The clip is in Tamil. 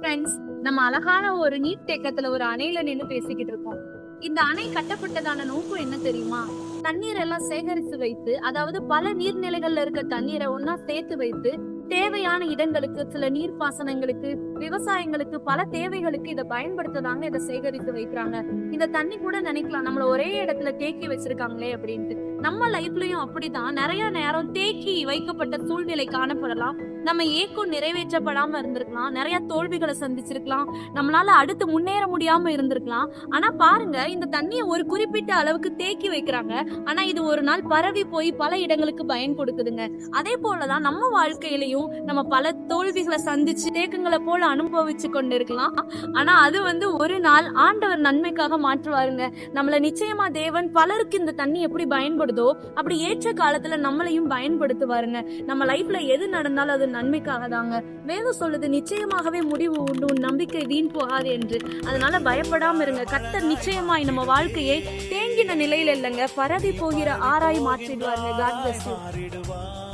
ஃப்ரெண்ட்ஸ், நம்ம அழகான ஒரு நீர் தேக்கத்துல ஒரு அணையில நின்னு பேசிக்கிட்டு இருக்கோம். இந்த அணை கட்டப்பட்டதான நோக்கம் என்ன தெரியுமா? தண்ணீர் எல்லாம் சேகரித்து வைத்து, அதாவது பல நீர்நிலைகள்ல இருக்க தண்ணீரை ஒன்னா சேர்த்து வைத்து தேவையான இடங்களுக்கு, சில நீர்ப்பாசனங்களுக்கு, விவசாயங்களுக்கு, பல தேவைகளுக்கு இதை பயன்படுத்ததாங்க இதை சேகரித்து வைக்கிறாங்க. இந்த தண்ணி கூட நினைக்கலாம் நம்மள ஒரே இடத்துல தேக்கி வச்சிருக்காங்களே அப்படின்ட்டு. நம்ம லைஃப்லயும் அப்படிதான் நிறைய நேரம் தேக்கி வைக்கப்பட்ட சூழ்நிலை காணப்படலாம். நம்ம ஏக்கம் நிறைவேற்றப்படாம இருந்திருக்கலாம், நிறைய தோல்விகளை சந்திச்சிருக்கலாம், நம்மளால அடுத்து முன்னேற முடியாம இருந்திருக்கலாம். ஆனா பாருங்க, இந்த தண்ணியை ஒரு குறிப்பிட்ட அளவுக்கு தேக்கி வைக்கிறாங்க. ஆனா இது ஒரு நாள் பரவி போய் பல இடங்களுக்கு பயன் கொடுக்குதுங்க. அதே போலதான் நம்ம வாழ்க்கையிலையும் நம்ம பல தோல்விகளை சந்திச்சு தேக்கங்களை போல அனுபவிச்சு கொண்டு இருக்கலாம். ஆனா அது ஒரு நாள் ஆண்டவர் நன்மைக்காக மாற்றுவாருங்க. நம்மள நிச்சயமா தேவன் பலருக்கு இந்த தண்ணி எப்படி பயன்படுதோ அப்படி ஏற்ற காலத்துல நம்மளையும் பயன்படுத்துவாருங்க. நம்ம லைஃப்ல எது நடந்தாலும் அது நன்மைக்காக தாங்க. வேதம் சொல்லுது, நிச்சயமாகவே முடிவு உண்டு, உன் நம்பிக்கை வீண் போகாது என்று. அதனால பயப்படாம இருங்க. கர்த்தர் நிச்சயமாய் நம்ம வாழ்க்கையை தேங்கின நிலையில இல்லைங்க, பரவி போகிற ஆராய் மாற்றிடுவாருங்க. God bless you.